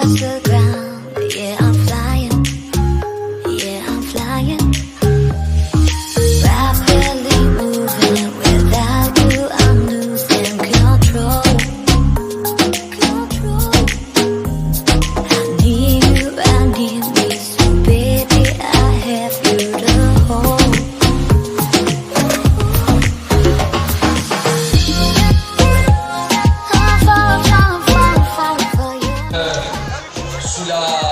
touch the ground. Yeah, I'm flying. Yeah, I'm flying. Rapidly moving. Without you, I'm losing control. I need me. So baby, I have you to hold. Sulla